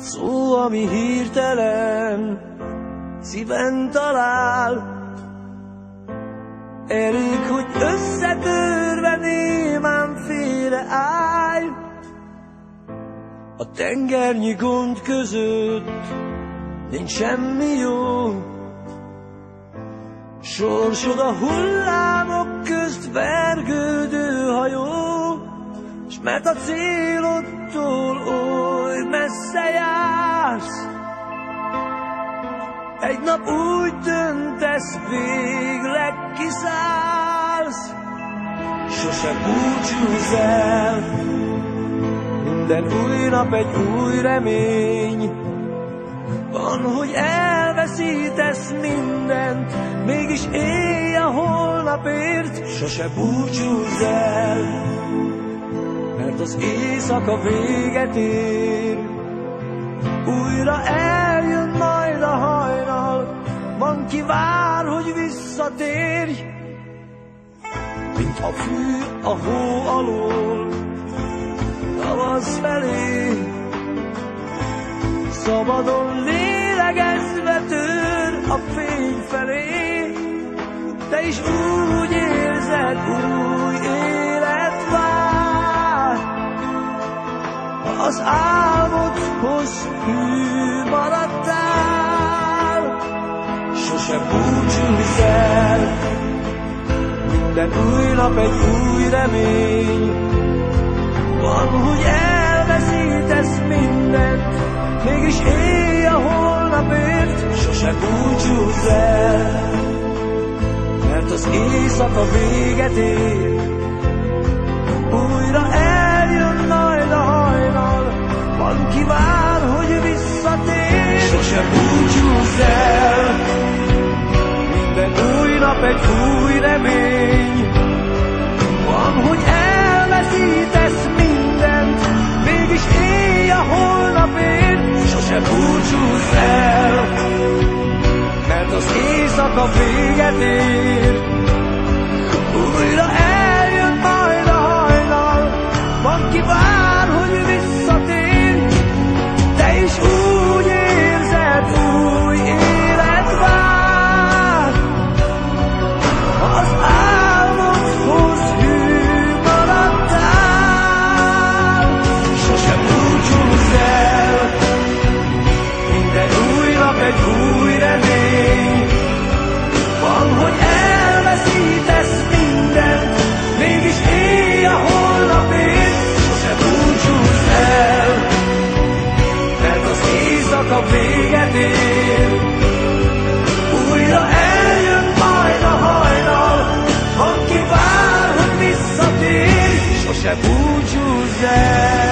szó, ami hirtelen szíven talál. Elég, hogy összetörve némán félreállj a tengernyi gond között. Nincs semmi jó, sorsod a hullámok közt vergődő hajó, s mert a célodtól oly messze jársz, egy nap úgy döntesz, végleg kiszállsz. Sose búcsúzz el, minden új nap egy új remény. Van, hogy elveszítesz mindent, mégis élj a holnapért. Sose búcsúzz el, mert az éjszaka véget ér. Újra eljön majd a hajnal, van ki vár, hogy visszatérj. Mint a fű a hó alól, tavasz felé, szabadon lélegezve tör a fény felé. Te is úgy érzed, új élet vár, ha az álmodhoz hű maradtál. Sose búcsúzz el, minden új nap egy új remény. Van, hogy elveszítesz mindent, mégis élj a holnapért. Sose búcsúzz el, mert az éjszaka véget ér. Újra eljön majd a hajnal, van ki vár, hogy visszatér. Sose búcsúzz el, minden új nap egy új remény. Van, hogy elveszítesz mindent, mégis élj a holnapért. Sose búcsúzz el, mert az éjszaka véget ér. Újra eljön majd a hajnal, van ki vár, hogy visszatér. Te is úgy érzed, új élet vár, ha az álmodhoz hű maradtál. Sose búcsúzz el, minden új nap egy új remény. Van, hogy elveszítesz mindent, mégis élj a holnapért. Sose búcsúzz el, mert az éjszaka véget ér. Újra eljön majd a hajnal, van ki vár, hogy visszatér. Sose búcsúzz el.